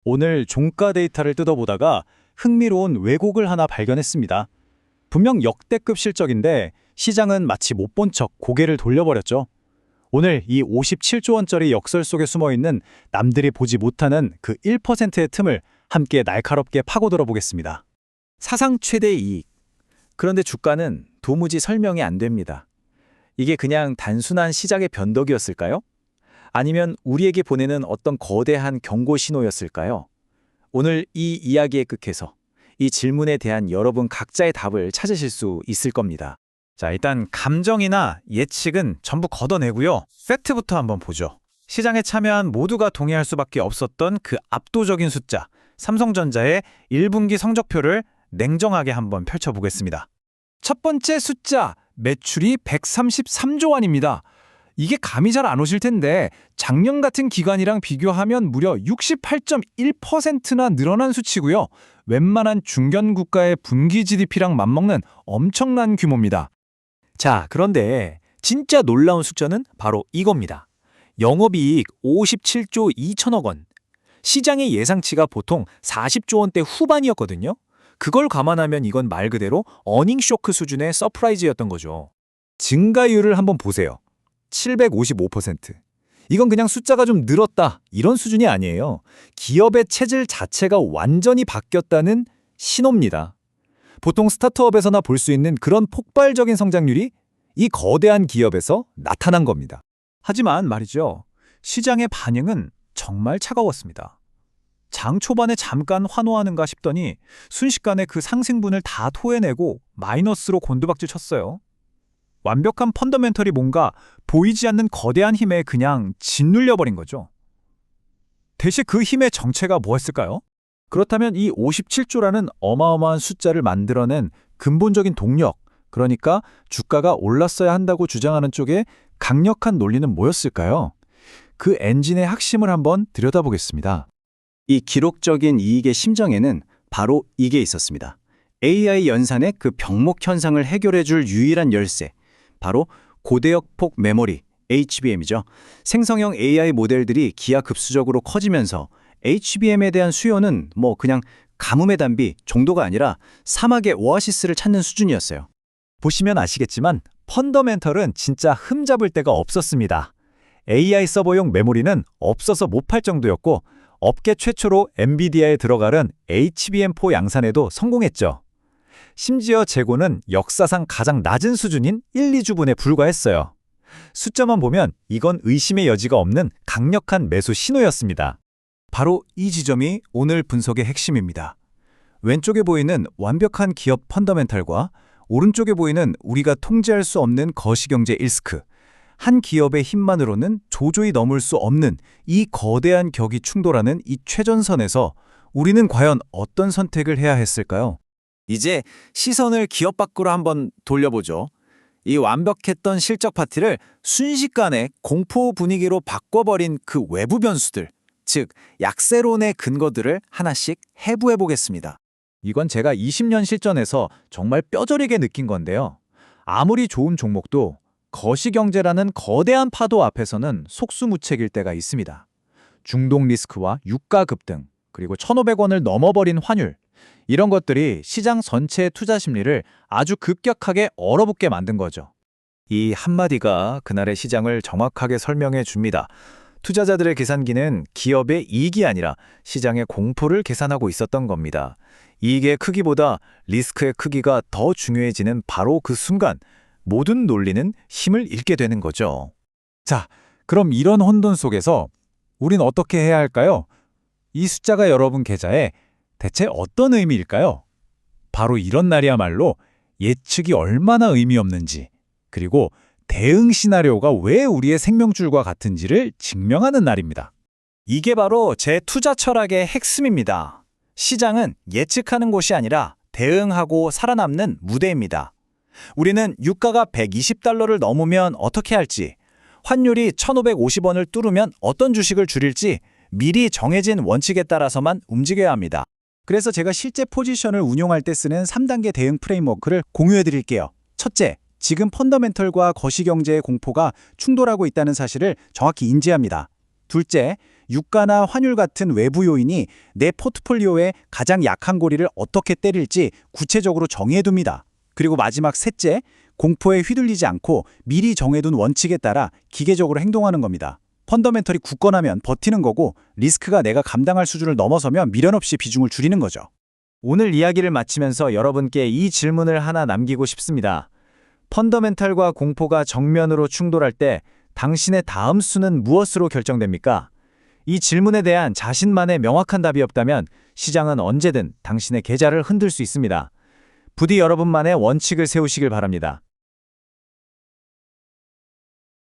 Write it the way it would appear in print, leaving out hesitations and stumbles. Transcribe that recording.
오늘 종가 데이터를 뜯어보다가 흥미로운 왜곡을 하나 발견했습니다. 분명 역대급 실적인데 시장은 마치 못 본 척 고개를 돌려버렸죠. 오늘 이 57조 원짜리 역설 속에 숨어있는 남들이 보지 못하는 그 1%의 틈을 함께 날카롭게 파고들어 보겠습니다. 사상 최대 이익. 그런데 주가는 도무지 설명이 안 됩니다. 이게 그냥 단순한 시장의 변덕이었을까요? 아니면 우리에게 보내는 어떤 거대한 경고 신호였을까요? 오늘 이 이야기의 끝에서 이 질문에 대한 여러분 각자의 답을 찾으실 수 있을 겁니다. 자, 일단 감정이나 예측은 전부 걷어내고요. 팩트부터 한번 보죠. 시장에 참여한 모두가 동의할 수밖에 없었던 그 압도적인 숫자, 삼성전자의 1분기 성적표를 냉정하게 한번 펼쳐보겠습니다. 첫 번째 숫자, 매출이 133조 원입니다. 이게 감이 잘 안 오실 텐데 작년 같은 기간이랑 비교하면 무려 68.1%나 늘어난 수치고요. 웬만한 중견 국가의 분기 GDP랑 맞먹는 엄청난 규모입니다. 자, 그런데 진짜 놀라운 숫자는 바로 이겁니다. 영업이익 57조 2천억 원. 시장의 예상치가 보통 40조 원대 후반이었거든요. 그걸 감안하면 이건 말 그대로 어닝 쇼크 수준의 서프라이즈였던 거죠. 증가율을 한번 보세요. 755%. 이건 그냥 숫자가 좀 늘었다 이런 수준이 아니에요. 기업의 체질 자체가 완전히 바뀌었다는 신호입니다. 보통 스타트업에서나 볼 수 있는 그런 폭발적인 성장률이 이 거대한 기업에서 나타난 겁니다. 하지만 말이죠. 시장의 반응은 정말 차가웠습니다. 장 초반에 잠깐 환호하는가 싶더니 순식간에 그 상승분을 다 토해내고 마이너스로 곤두박질 쳤어요. 완벽한 펀더멘털이 뭔가 보이지 않는 거대한 힘에 그냥 짓눌려버린 거죠. 대체 그 힘의 정체가 뭐였을까요? 그렇다면 이 57조라는 어마어마한 숫자를 만들어낸 근본적인 동력, 그러니까 주가가 올랐어야 한다고 주장하는 쪽에 강력한 논리는 뭐였을까요? 그 엔진의 핵심을 한번 들여다보겠습니다. 이 기록적인 이익의 심정에는 바로 이게 있었습니다. AI 연산의 그 병목 현상을 해결해줄 유일한 열쇠, 바로 고대역폭 메모리, HBM이죠. 생성형 AI 모델들이 기하급수적으로 커지면서 HBM에 대한 수요는 그냥 가뭄의 단비 정도가 아니라 사막의 오아시스를 찾는 수준이었어요. 보시면 아시겠지만 펀더멘털은 진짜 흠잡을 데가 없었습니다. AI 서버용 메모리는 없어서 못 팔 정도였고 업계 최초로 엔비디아에 들어가는 HBM4 양산에도 성공했죠. 심지어 재고는 역사상 가장 낮은 수준인 1, 2주분에 불과했어요. 숫자만 보면 이건 의심의 여지가 없는 강력한 매수 신호였습니다. 바로 이 지점이 오늘 분석의 핵심입니다. 왼쪽에 보이는 완벽한 기업 펀더멘털과 오른쪽에 보이는 우리가 통제할 수 없는 거시경제 리스크, 한 기업의 힘만으로는 도저히 넘을 수 없는 이 거대한 격이 충돌하는 이 최전선에서 우리는 과연 어떤 선택을 해야 했을까요? 이제 시선을 기업 밖으로 한번 돌려보죠. 이 완벽했던 실적 파티를 순식간에 공포 분위기로 바꿔버린 그 외부 변수들, 즉 약세론의 근거들을 하나씩 해부해 보겠습니다. 이건 제가 20년 실전에서 정말 뼈저리게 느낀 건데요. 아무리 좋은 종목도 거시경제라는 거대한 파도 앞에서는 속수무책일 때가 있습니다. 중동 리스크와 유가 급등, 그리고 1,500원을 넘어버린 환율, 이런 것들이 시장 전체의 투자 심리를 아주 급격하게 얼어붙게 만든 거죠. 이 한마디가 그날의 시장을 정확하게 설명해 줍니다. 투자자들의 계산기는 기업의 이익이 아니라 시장의 공포를 계산하고 있었던 겁니다. 이익의 크기보다 리스크의 크기가 더 중요해지는 바로 그 순간 모든 논리는 힘을 잃게 되는 거죠. 자, 그럼 이런 혼돈 속에서 우린 어떻게 해야 할까요? 이 숫자가 여러분 계좌에 대체 어떤 의미일까요? 바로 이런 날이야말로 예측이 얼마나 의미 없는지, 그리고 대응 시나리오가 왜 우리의 생명줄과 같은지를 증명하는 날입니다. 이게 바로 제 투자 철학의 핵심입니다. 시장은 예측하는 곳이 아니라 대응하고 살아남는 무대입니다. 우리는 유가가 120달러를 넘으면 어떻게 할지, 환율이 1,550원을 뚫으면 어떤 주식을 줄일지 미리 정해진 원칙에 따라서만 움직여야 합니다. 그래서 제가 실제 포지션을 운용할 때 쓰는 3단계 대응 프레임워크를 공유해 드릴게요. 첫째, 지금 펀더멘털과 거시경제의 공포가 충돌하고 있다는 사실을 정확히 인지합니다. 둘째, 유가나 환율 같은 외부 요인이 내 포트폴리오의 가장 약한 고리를 어떻게 때릴지 구체적으로 정해둡니다. 그리고 마지막 셋째, 공포에 휘둘리지 않고 미리 정해둔 원칙에 따라 기계적으로 행동하는 겁니다. 펀더멘털이 굳건하면 버티는 거고 리스크가 내가 감당할 수준을 넘어서면 미련 없이 비중을 줄이는 거죠. 오늘 이야기를 마치면서 여러분께 이 질문을 하나 남기고 싶습니다. 펀더멘탈과 공포가 정면으로 충돌할 때 당신의 다음 수는 무엇으로 결정됩니까? 이 질문에 대한 자신만의 명확한 답이 없다면 시장은 언제든 당신의 계좌를 흔들 수 있습니다. 부디 여러분만의 원칙을 세우시길 바랍니다.